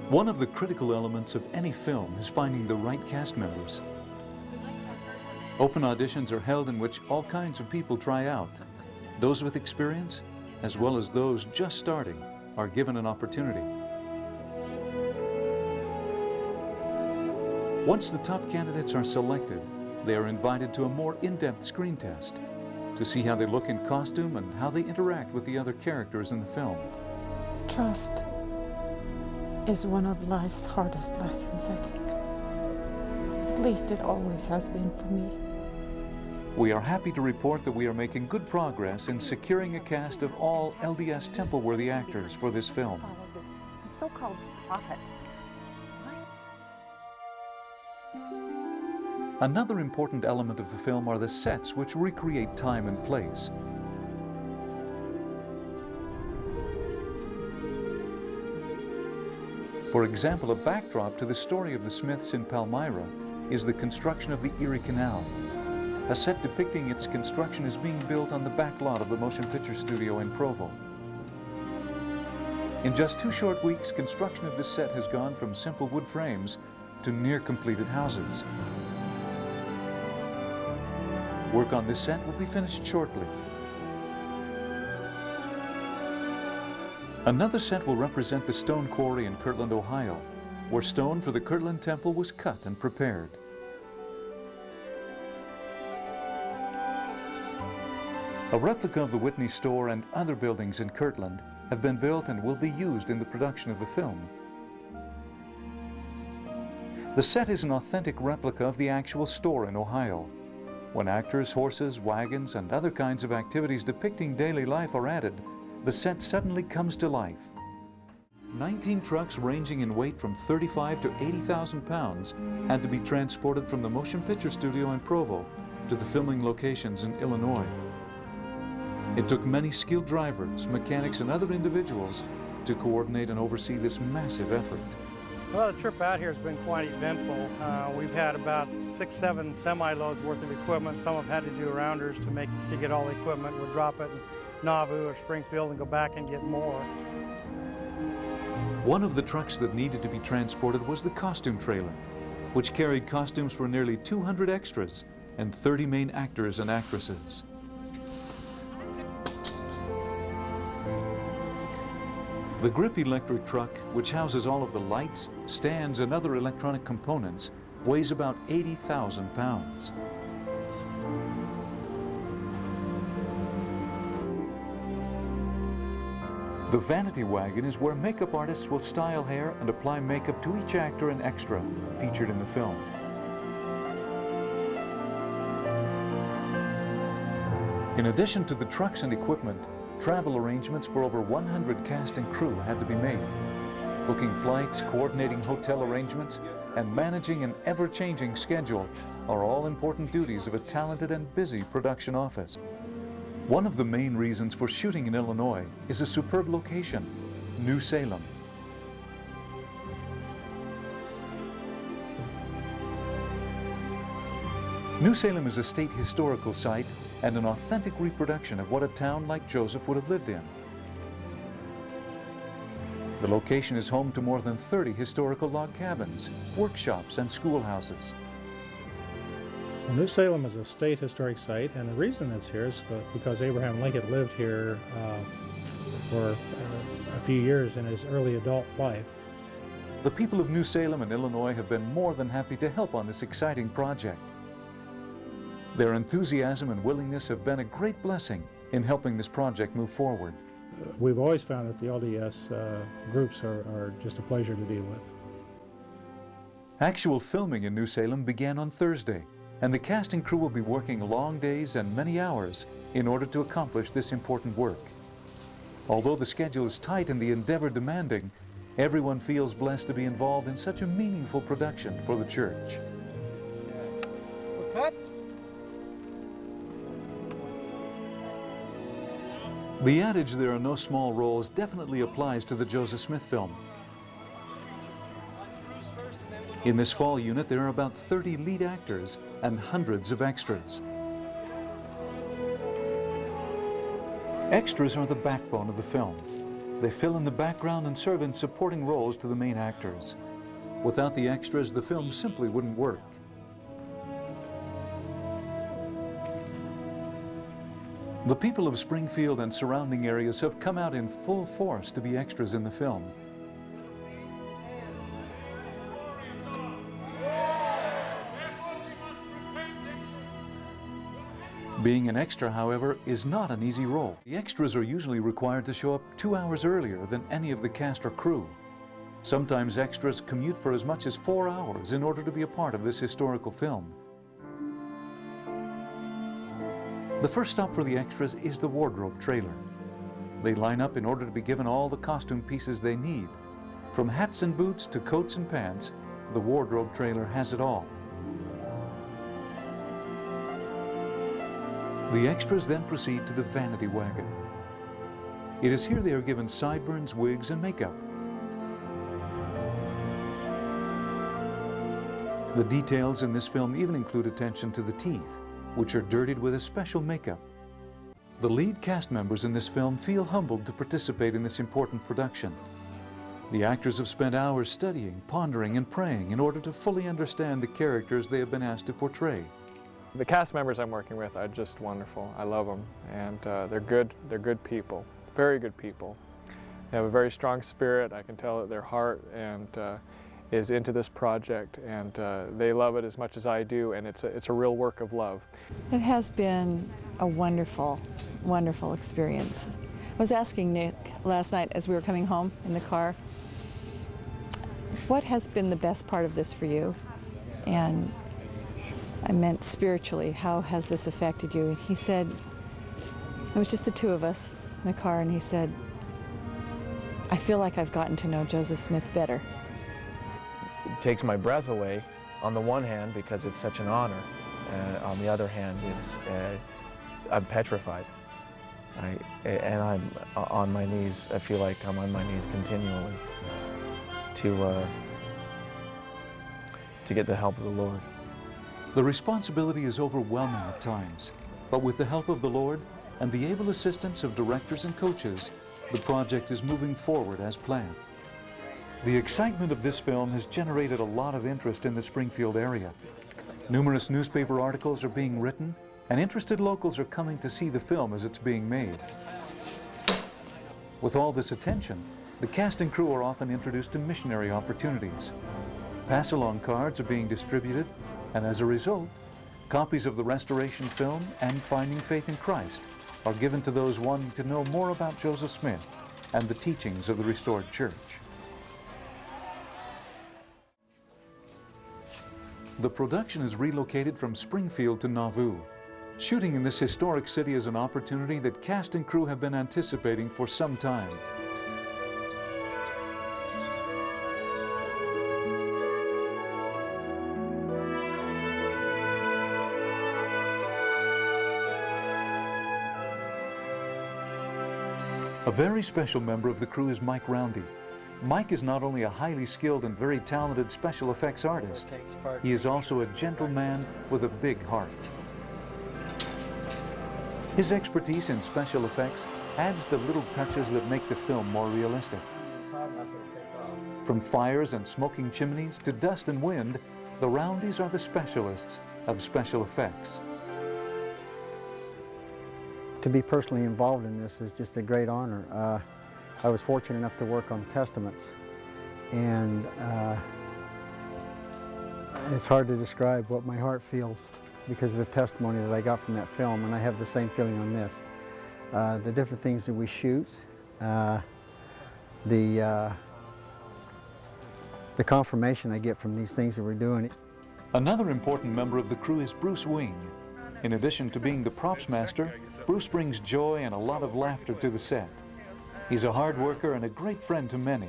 One of the critical elements of any film is finding the right cast members. Open auditions are held in which all kinds of people try out. Those with experience, as well as those just starting, are given an opportunity. Once the top candidates are selected, they are invited to a more in-depth screen test to see how they look in costume and how they interact with the other characters in the film. Trust is one of life's hardest lessons, I think. At least it always has been for me. We are happy to report that we are making good progress in securing a cast of all LDS Temple-worthy actors for this film. This so-called prophet. Another important element of the film are the sets which recreate time and place. For example, a backdrop to the story of the Smiths in Palmyra is the construction of the Erie Canal. A set depicting its construction is being built on the back lot of the motion picture studio in Provo. In just 2 short weeks, construction of this set has gone from simple wood frames to near-completed houses. Work on this set will be finished shortly. Another set will represent the stone quarry in Kirtland, Ohio, where stone for the Kirtland Temple was cut and prepared. A replica of the Whitney store and other buildings in Kirtland have been built and will be used in the production of the film. The set is an authentic replica of the actual store in Ohio. When actors, horses, wagons, and other kinds of activities depicting daily life are added, the set suddenly comes to life. 19 trucks ranging in weight from 35 to 80,000 pounds had to be transported from the motion picture studio in Provo to the filming locations in Illinois. It took many skilled drivers, mechanics, and other individuals to coordinate and oversee this massive effort. Well, the trip out here has been quite eventful. We've had about 6-7 semi-loads worth of equipment. Some have had to do rounders to get all the equipment. We'll drop it in Nauvoo or Springfield and go back and get more. One of the trucks that needed to be transported was the costume trailer, which carried costumes for nearly 200 extras and 30 main actors and actresses. The Grip electric truck, which houses all of the lights, stands, and other electronic components, weighs about 80,000 pounds. The vanity wagon is where makeup artists will style hair and apply makeup to each actor and extra featured in the film. In addition to the trucks and equipment, travel arrangements for over 100 cast and crew had to be made. Booking flights, coordinating hotel arrangements, and managing an ever-changing schedule are all important duties of a talented and busy production office. One of the main reasons for shooting in Illinois is a superb location, New Salem. New Salem is a state historical site and an authentic reproduction of what a town like Joseph would have lived in. The location is home to more than 30 historical log cabins, workshops, and schoolhouses. Well, New Salem is a state historic site, and the reason it's here is because Abraham Lincoln lived here for a few years in his early adult life. The people of New Salem in Illinois have been more than happy to help on this exciting project. Their enthusiasm and willingness have been a great blessing in helping this project move forward. We've always found that the LDS groups are just a pleasure to deal with. Actual filming in New Salem began on Thursday, and the cast and crew will be working long days and many hours in order to accomplish this important work. Although the schedule is tight and the endeavor demanding, everyone feels blessed to be involved in such a meaningful production for the church. Cut. The adage, "there are no small roles," definitely applies to the Joseph Smith film. In this fall unit, there are about 30 lead actors and hundreds of extras. Extras are the backbone of the film. They fill in the background and serve in supporting roles to the main actors. Without the extras, the film simply wouldn't work. The people of Springfield and surrounding areas have come out in full force to be extras in the film. Being an extra, however, is not an easy role. The extras are usually required to show up 2 hours earlier than any of the cast or crew. Sometimes extras commute for as much as 4 hours in order to be a part of this historical film. The first stop for the extras is the wardrobe trailer. They line up in order to be given all the costume pieces they need. From hats and boots to coats and pants, the wardrobe trailer has it all. The extras then proceed to the vanity wagon. It is here they are given sideburns, wigs, and makeup. The details in this film even include attention to the teeth, which are dirtied with a special makeup. The lead cast members in this film feel humbled to participate in this important production. The actors have spent hours studying, pondering, and praying in order to fully understand the characters they have been asked to portray. The cast members I'm working with are just wonderful. I love them, and they're good people, very good people. They have a very strong spirit. I can tell that their heart is into this project, and they love it as much as I do, and it's a real work of love. It has been a wonderful, wonderful experience. I was asking Nick last night as we were coming home in the car, what has been the best part of this for you? And I meant spiritually, how has this affected you? And he said, it was just the two of us in the car, and he said, I feel like I've gotten to know Joseph Smith better. It takes my breath away on the one hand because it's such an honor. On the other hand, I'm petrified. And I'm on my knees. I feel like I'm on my knees continually to get the help of the Lord. The responsibility is overwhelming at times, but with the help of the Lord and the able assistance of directors and coaches, the project is moving forward as planned. The excitement of this film has generated a lot of interest in the Springfield area. Numerous newspaper articles are being written, and interested locals are coming to see the film as it's being made. With all this attention, the cast and crew are often introduced to missionary opportunities. Pass-along cards are being distributed, and as a result, copies of the restoration film and Finding Faith in Christ are given to those wanting to know more about Joseph Smith and the teachings of the restored church. The production is relocated from Springfield to Nauvoo. Shooting in this historic city is an opportunity that cast and crew have been anticipating for some time. A very special member of the crew is Mike Roundy. Mike is not only a highly skilled and very talented special effects artist, he is also a gentle man with a big heart. His expertise in special effects adds the little touches that make the film more realistic. From fires and smoking chimneys to dust and wind, the Roundies are the specialists of special effects. To be personally involved in this is just a great honor. I was fortunate enough to work on Testaments, and it's hard to describe what my heart feels because of the testimony that I got from that film, and I have the same feeling on this. The different things that we shoot, the confirmation I get from these things that we're doing. Another important member of the crew is Bruce Wing. In addition to being the props master, Bruce brings joy and a lot of laughter to the set. He's a hard worker and a great friend to many.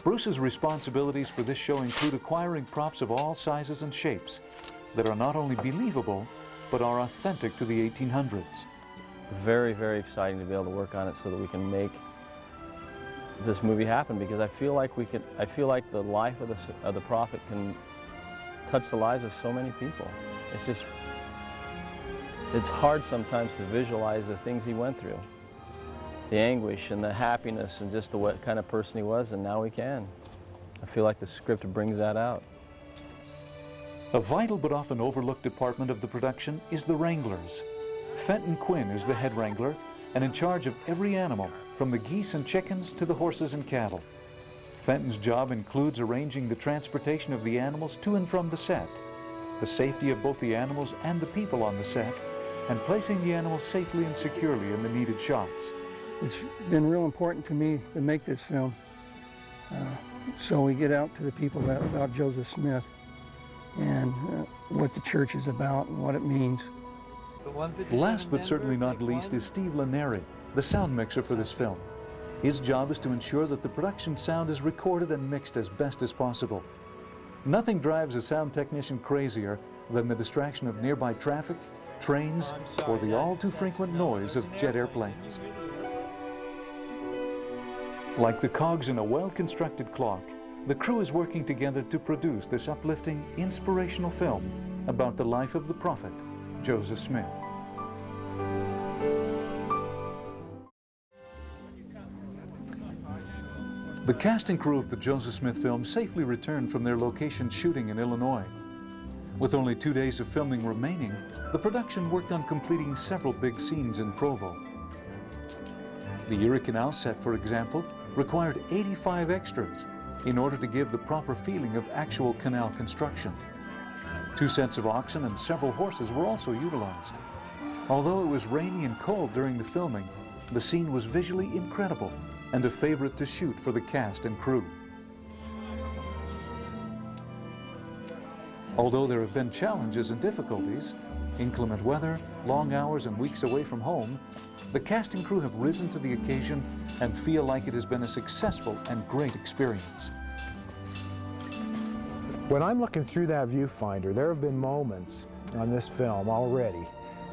Bruce's responsibilities for this show include acquiring props of all sizes and shapes that are not only believable, but are authentic to the 1800s. Very, very exciting to be able to work on it so that we can make this movie happen, because I feel like the life of the prophet can touch the lives of so many people. It's hard sometimes to visualize the things he went through. the anguish and the happiness and just the what kind of person he was, and now we can. I feel like the script brings that out. A vital but often overlooked department of the production is the wranglers. Fenton Quinn is the head wrangler and in charge of every animal, from the geese and chickens to the horses and cattle. Fenton's job includes arranging the transportation of the animals to and from the set, the safety of both the animals and the people on the set, and placing the animals safely and securely in the needed shots. It's been real important to me to make this film, so we get out to the people about Joseph Smith and what the church is about and what it means. Last but certainly not least is Steve Laneri, the sound mixer for this film. His job is to ensure that the production sound is recorded and mixed as best as possible. Nothing drives a sound technician crazier than the distraction of nearby traffic, trains, or the all too frequent noise of jet airplanes. Like the cogs in a well-constructed clock, the crew is working together to produce this uplifting, inspirational film about the life of the prophet, Joseph Smith. The cast and crew of the Joseph Smith film safely returned from their location shooting in Illinois. With only 2 days of filming remaining, the production worked on completing several big scenes in Provo. The Erie Canal set, for example, required 85 extras in order to give the proper feeling of actual canal construction. 2 sets of oxen and several horses were also utilized. Although it was rainy and cold during the filming, the scene was visually incredible and a favorite to shoot for the cast and crew. Although there have been challenges and difficulties, inclement weather, long hours and weeks away from home, the cast and crew have risen to the occasion and feel like it has been a successful and great experience. When I'm looking through that viewfinder, there have been moments on this film already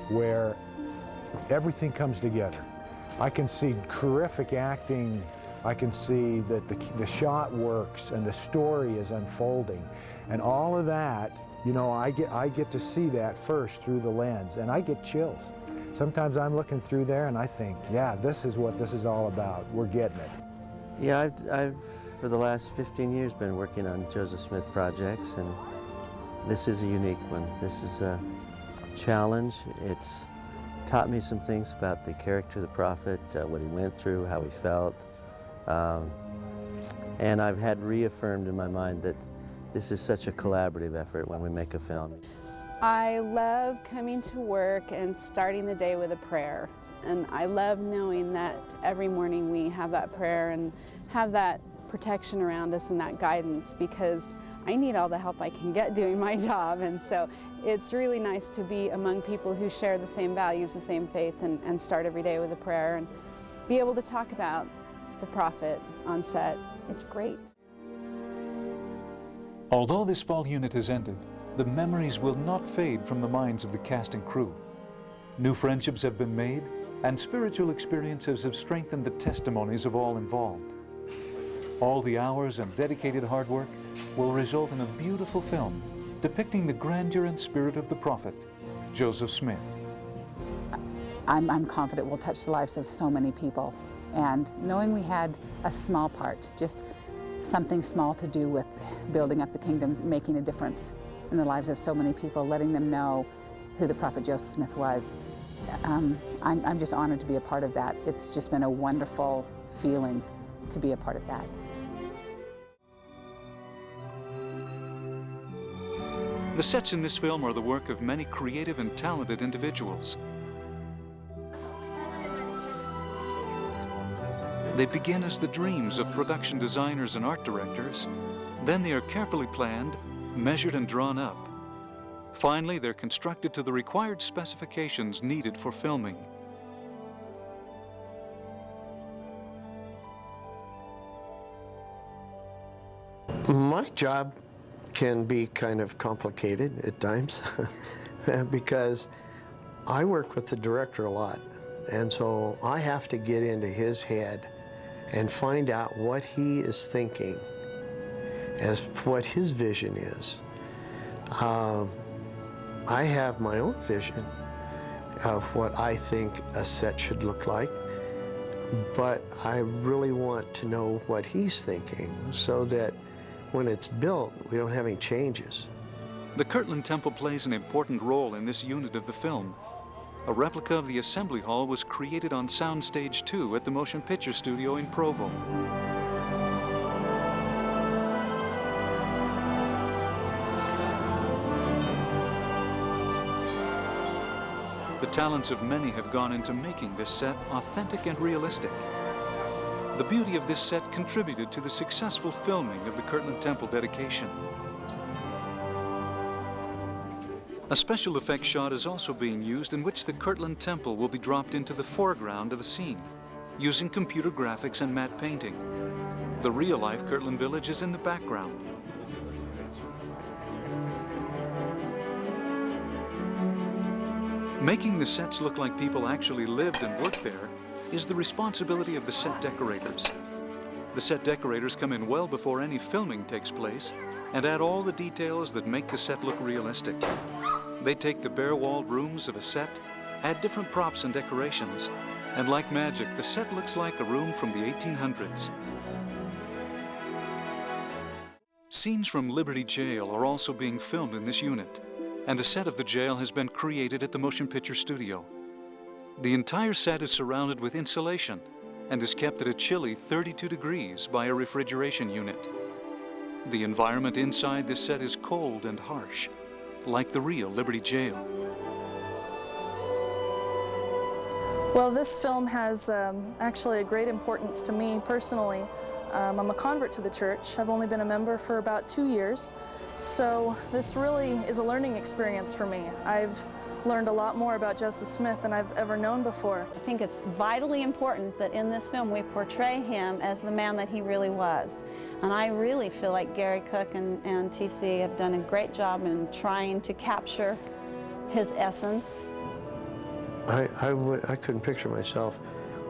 where everything comes together. I can see terrific acting. I can see that the shot works and the story is unfolding. And all of that, you know, I get to see that first through the lens, and I get chills. Sometimes I'm looking through there and I think, yeah, this is what this is all about. We're getting it. Yeah, I've for the last 15 years been working on Joseph Smith projects, and this is a unique one. This is a challenge. It's taught me some things about the character of the prophet, what he went through, how he felt. And I've had reaffirmed in my mind that this is such a collaborative effort when we make a film. I love coming to work and starting the day with a prayer. And I love knowing that every morning we have that prayer and have that protection around us and that guidance, because I need all the help I can get doing my job. And so it's really nice to be among people who share the same values, the same faith, and start every day with a prayer and be able to talk about the prophet on set. It's great. Although this fall unit has ended, the memories will not fade from the minds of the cast and crew. New friendships have been made, and spiritual experiences have strengthened the testimonies of all involved. All the hours and dedicated hard work will result in a beautiful film depicting the grandeur and spirit of the prophet, Joseph Smith. I'm confident we'll touch the lives of so many people. And knowing we had a small part, just something small to do with building up the kingdom, making a difference in the lives of so many people, letting them know who the prophet Joseph Smith was. I'm just honored to be a part of that. It's just been a wonderful feeling to be a part of that. The sets in this film are the work of many creative and talented individuals. They begin as the dreams of production designers and art directors. Then they are carefully planned, measured and drawn up. Finally, they're constructed to the required specifications needed for filming. My job can be kind of complicated at times because I work with the director a lot, and so I have to get into his head and find out what he is thinking, as what his vision is. I have my own vision of what I think a set should look like, but I really want to know what he's thinking so that when it's built, we don't have any changes. The Kirtland Temple plays an important role in this unit of the film. A replica of the Assembly Hall was created on Soundstage 2 at the Motion Picture Studio in Provo. The talents of many have gone into making this set authentic and realistic. The beauty of this set contributed to the successful filming of the Kirtland Temple dedication. A special effects shot is also being used in which the Kirtland Temple will be dropped into the foreground of a scene, using computer graphics and matte painting. The real-life Kirtland Village is in the background. Making the sets look like people actually lived and worked there is the responsibility of the set decorators. The set decorators come in well before any filming takes place and add all the details that make the set look realistic. They take the bare-walled rooms of a set, add different props and decorations, and like magic, the set looks like a room from the 1800s. Scenes from Liberty Jail are also being filmed in this unit, and a set of the jail has been created at the Motion Picture Studio. The entire set is surrounded with insulation and is kept at a chilly 32 degrees by a refrigeration unit. The environment inside this set is cold and harsh, like the real Liberty Jail. Well, this film has actually a great importance to me personally. I'm a convert to the church. I've only been a member for about 2 years. So this really is a learning experience for me. I've learned a lot more about Joseph Smith than I've ever known before. I think it's vitally important that in this film we portray him as the man that he really was. And I really feel like Gary Cook and TC have done a great job in trying to capture his essence. I couldn't picture myself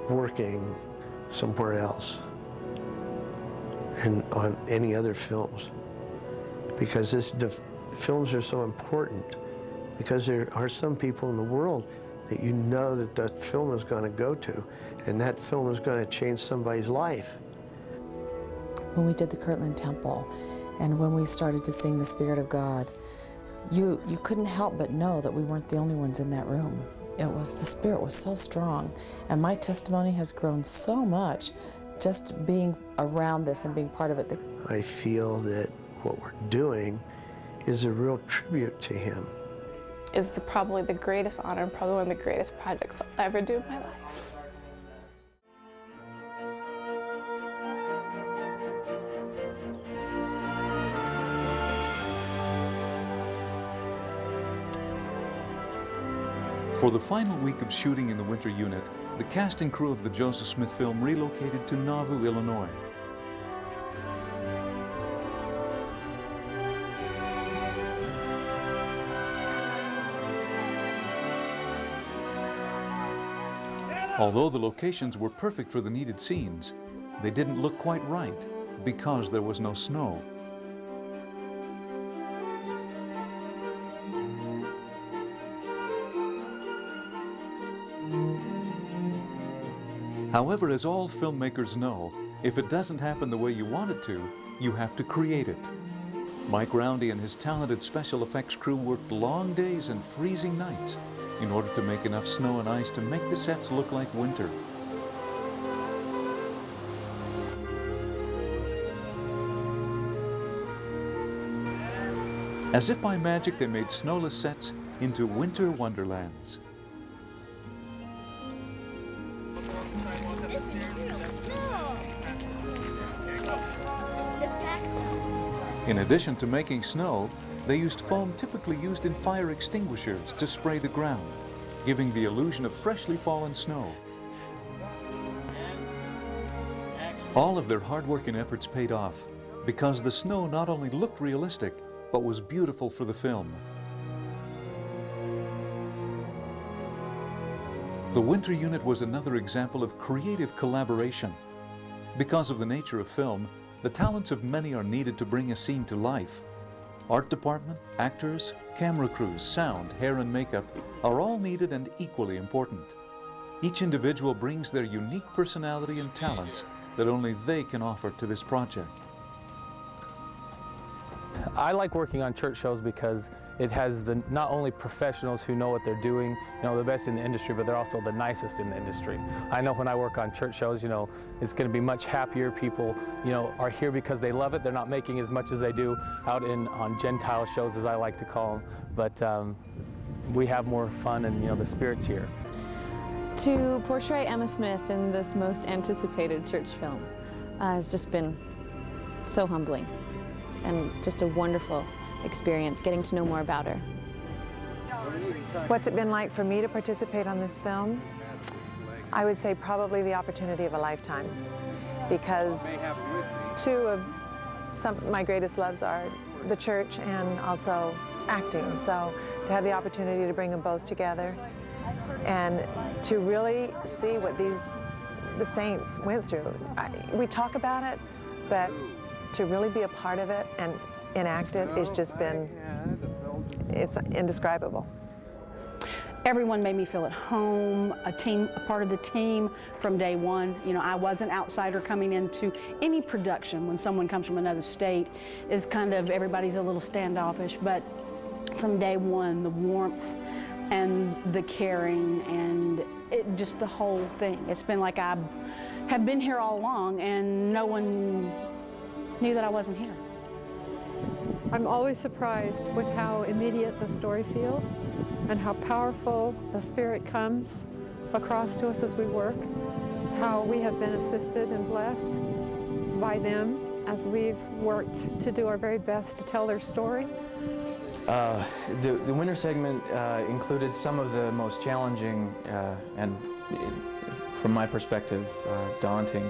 working somewhere else and on any other films, because the films are so important, because there are some people in the world that you know that that film is going to go to, and that film is going to change somebody's life. When we did the Kirtland Temple, and when we started to sing The Spirit of God, you couldn't help but know that we weren't the only ones in that room. The Spirit was so strong, and my testimony has grown so much just being around this and being part of it. I feel that what we're doing is a real tribute to him. Is probably the greatest honor, probably one of the greatest projects I'll ever do in my life. For the final week of shooting in the winter unit, the cast and crew of the Joseph Smith film relocated to Nauvoo, Illinois. Although the locations were perfect for the needed scenes, they didn't look quite right because there was no snow. However, as all filmmakers know, if it doesn't happen the way you want it to, you have to create it. Mike Roundy and his talented special effects crew worked long days and freezing nights in order to make enough snow and ice to make the sets look like winter. As if by magic, they made snowless sets into winter wonderlands. In addition to making snow, they used foam typically used in fire extinguishers to spray the ground, giving the illusion of freshly fallen snow. All of their hard work and efforts paid off because the snow not only looked realistic, but was beautiful for the film. The winter unit was another example of creative collaboration. Because of the nature of film, the talents of many are needed to bring a scene to life. Art department, actors, camera crews, sound, hair and makeup are all needed and equally important. Each individual brings their unique personality and talents that only they can offer to this project. I like working on church shows because it has not only professionals who know what they're doing, you know, the best in the industry, but they're also the nicest in the industry. I know when I work on church shows, you know, it's going to be much happier. People, you know, are here because they love it. They're not making as much as they do out on Gentile shows, as I like to call them. But we have more fun, and you know, the Spirit's here. To portray Emma Smith in this most anticipated church film has just been so humbling and just a wonderful experience getting to know more about her. What's it been like for me to participate on this film? I would say probably the opportunity of a lifetime, because two of my greatest loves are the church and also acting. So to have the opportunity to bring them both together and to really see what the saints went through. We talk about it, but to really be a part of it and enact it has just been, it's indescribable. Everyone made me feel at home, a part of the team from day one. You know, I was an outsider coming into any production. When someone comes from another state, is kind of, everybody's a little standoffish, but from day one, the warmth and the caring and just the whole thing. It's been like I have been here all along and no one knew that I wasn't here. I'm always surprised with how immediate the story feels and how powerful the Spirit comes across to us as we work, how we have been assisted and blessed by them as we've worked to do our very best to tell their story. The winter segment included some of the most challenging and, from my perspective, daunting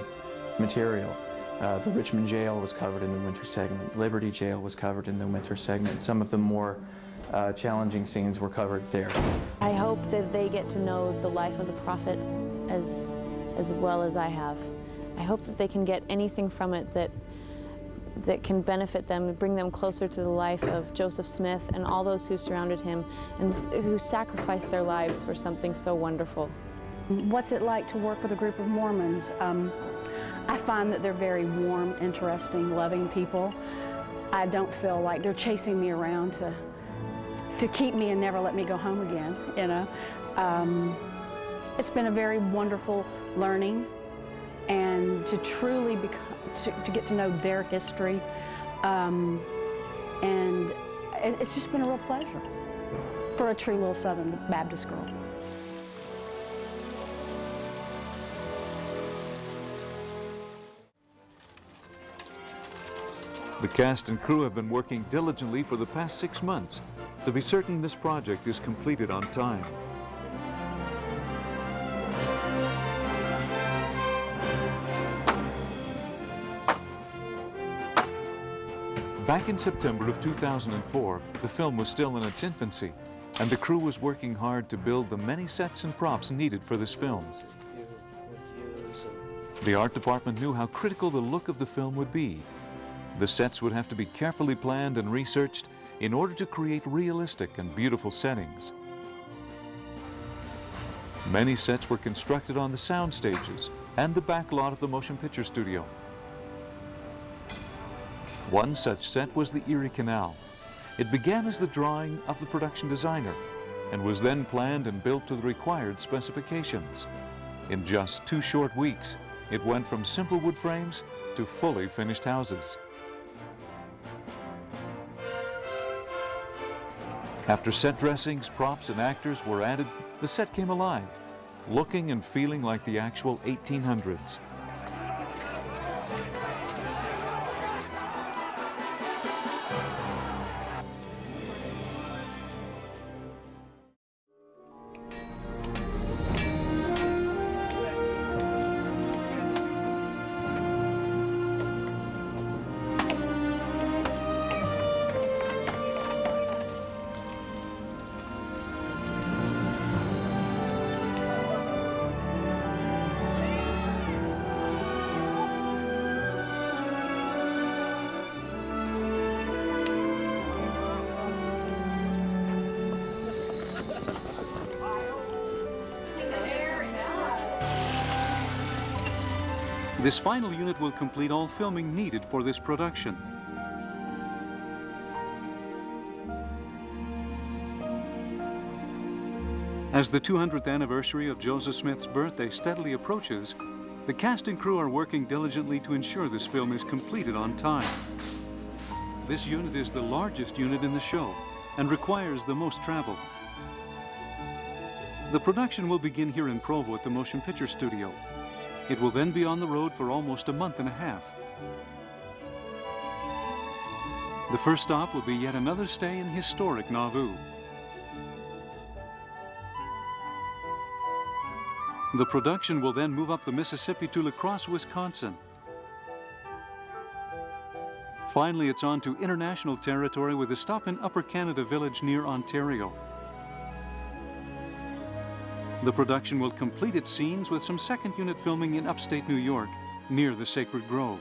material. The Richmond Jail was covered in the winter segment. Liberty Jail was covered in the winter segment. Some of the more challenging scenes were covered there. I hope that they get to know the life of the prophet as well as I have. I hope that they can get anything from it that can benefit them, bring them closer to the life of Joseph Smith and all those who surrounded him and who sacrificed their lives for something so wonderful. What's it like to work with a group of Mormons? I find that they're very warm, interesting, loving people. I don't feel like they're chasing me around to keep me and never let me go home again, you know. It's been a very wonderful learning, and to truly to get to know their history, and it's just been a real pleasure for a true little Southern Baptist girl. The cast and crew have been working diligently for the past 6 months to be certain this project is completed on time. Back in September of 2004, the film was still in its infancy, and the crew was working hard to build the many sets and props needed for this film. The art department knew how critical the look of the film would be. The sets would have to be carefully planned and researched in order to create realistic and beautiful settings. Many sets were constructed on the sound stages and the back lot of the motion picture studio. One such set was the Erie Canal. It began as the drawing of the production designer and was then planned and built to the required specifications. In just 2 short weeks, it went from simple wood frames to fully finished houses. After set dressings, props, and actors were added, the set came alive, looking and feeling like the actual 1800s. This final unit will complete all filming needed for this production. As the 200th anniversary of Joseph Smith's birthday steadily approaches, the cast and crew are working diligently to ensure this film is completed on time. This unit is the largest unit in the show and requires the most travel. The production will begin here in Provo at the Motion Picture Studio. It will then be on the road for almost a month and a half. The first stop will be yet another stay in historic Nauvoo. The production will then move up the Mississippi to La Crosse, Wisconsin. Finally, it's on to international territory with a stop in Upper Canada Village near Ontario. The production will complete its scenes with some second unit filming in upstate New York near the Sacred Grove.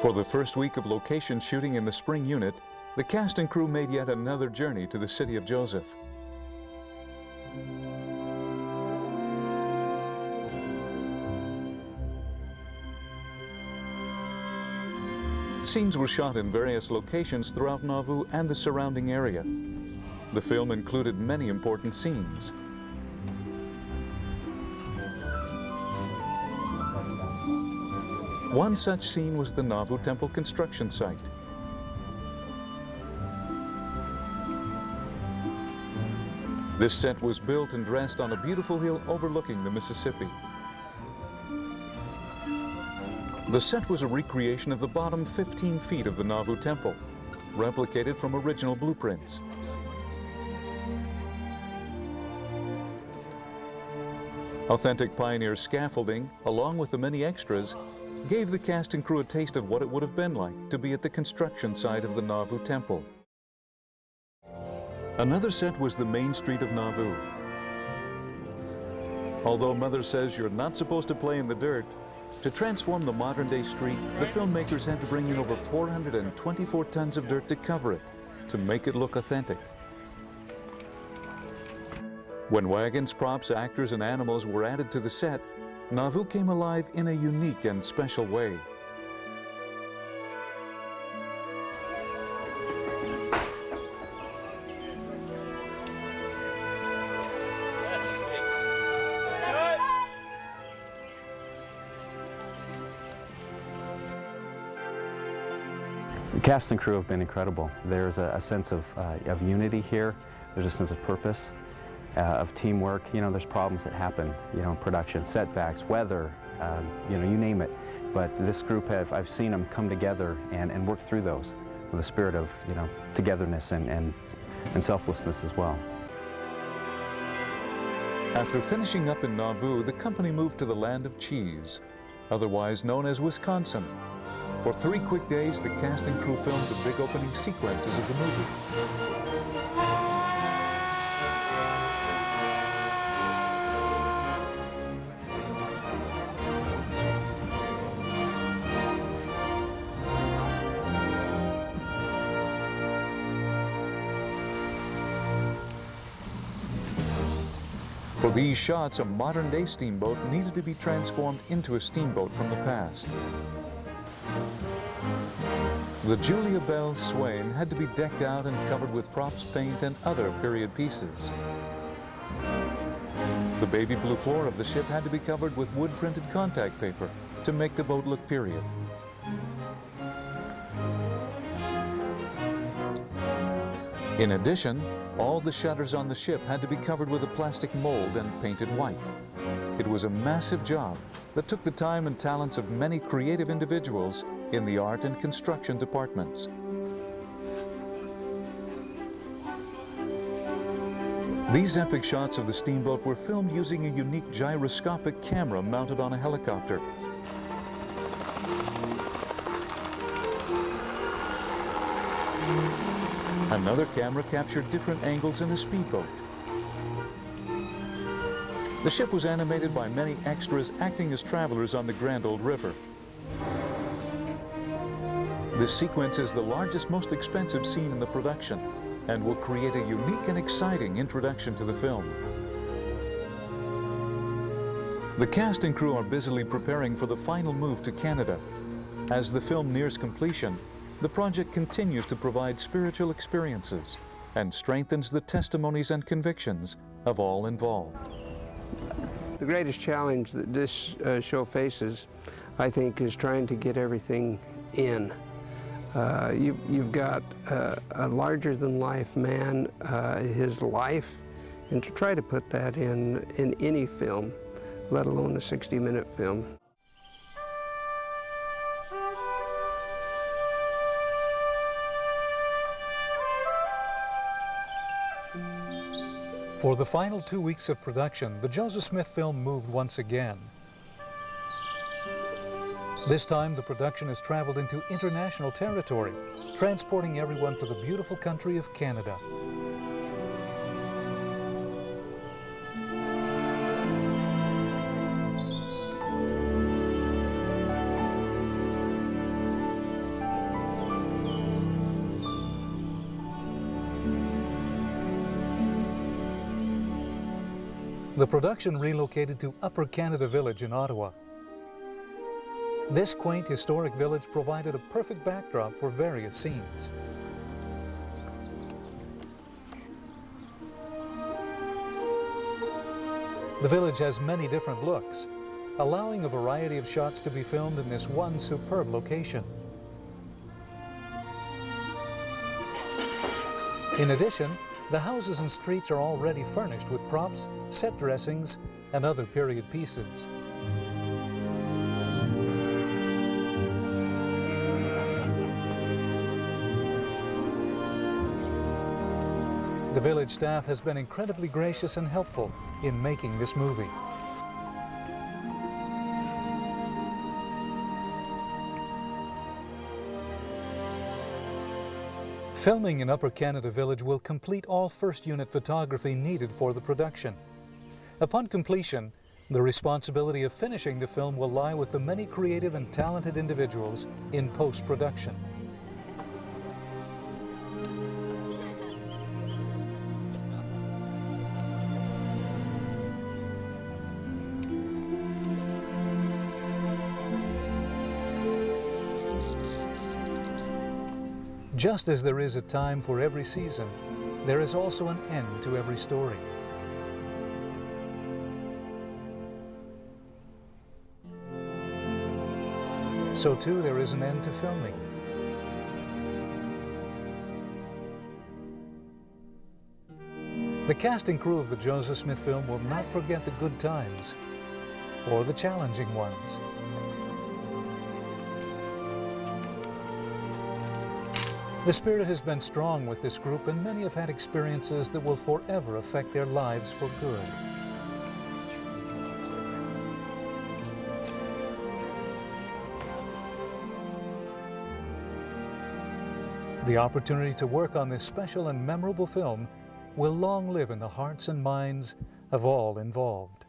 For the first week of location shooting in the spring unit, the cast and crew made yet another journey to the city of Joseph. Scenes were shot in various locations throughout Nauvoo and the surrounding area. The film included many important scenes. One such scene was the Nauvoo Temple construction site. This set was built and dressed on a beautiful hill overlooking the Mississippi. The set was a recreation of the bottom 15 feet of the Nauvoo Temple, replicated from original blueprints. Authentic pioneer scaffolding, along with the many extras, gave the cast and crew a taste of what it would have been like to be at the construction site of the Nauvoo Temple. Another set was the main street of Nauvoo. Although Mother says you're not supposed to play in the dirt, to transform the modern-day street, the filmmakers had to bring in over 424 tons of dirt to cover it, to make it look authentic. When wagons, props, actors, and animals were added to the set, Nauvoo came alive in a unique and special way. The cast and crew have been incredible. There's a sense of unity here. There's a sense of purpose. Of teamwork. You know, there's problems that happen, you know, in production, setbacks, weather, you know, you name it. But this group I've seen them come together and work through those with a spirit of, you know, togetherness and selflessness as well. After finishing up in Nauvoo, the company moved to the land of cheese, otherwise known as Wisconsin. For 3 quick days, the cast and crew filmed the big opening sequences of the movie. For these shots, a modern-day steamboat needed to be transformed into a steamboat from the past. The Julia Bell Swain had to be decked out and covered with props, paint, and other period pieces. The baby blue floor of the ship had to be covered with wood-printed contact paper to make the boat look period. In addition, all the shutters on the ship had to be covered with a plastic mold and painted white. It was a massive job that took the time and talents of many creative individuals in the art and construction departments. These epic shots of the steamboat were filmed using a unique gyroscopic camera mounted on a helicopter. Another camera captured different angles in a speedboat. The ship was animated by many extras acting as travelers on the Grand Old River. This sequence is the largest, most expensive scene in the production and will create a unique and exciting introduction to the film. The cast and crew are busily preparing for the final move to Canada. As the film nears completion, the project continues to provide spiritual experiences and strengthens the testimonies and convictions of all involved. The greatest challenge that this show faces, I think, is trying to get everything in. You've got a larger-than-life man, his life, and to try to put that in any film, let alone a 60-minute film. For the final 2 weeks of production, the Joseph Smith film moved once again. This time, the production has traveled into international territory, transporting everyone to the beautiful country of Canada. The production relocated to Upper Canada Village in Ottawa. This quaint historic village provided a perfect backdrop for various scenes. The village has many different looks, allowing a variety of shots to be filmed in this one superb location. In addition, the houses and streets are already furnished with props, set dressings, and other period pieces. The village staff has been incredibly gracious and helpful in making this movie. Filming in Upper Canada Village will complete all first unit photography needed for the production. Upon completion, the responsibility of finishing the film will lie with the many creative and talented individuals in post-production. Just as there is a time for every season, there is also an end to every story. So too there is an end to filming. The cast and crew of the Joseph Smith film will not forget the good times or the challenging ones. The spirit has been strong with this group, and many have had experiences that will forever affect their lives for good. The opportunity to work on this special and memorable film will long live in the hearts and minds of all involved.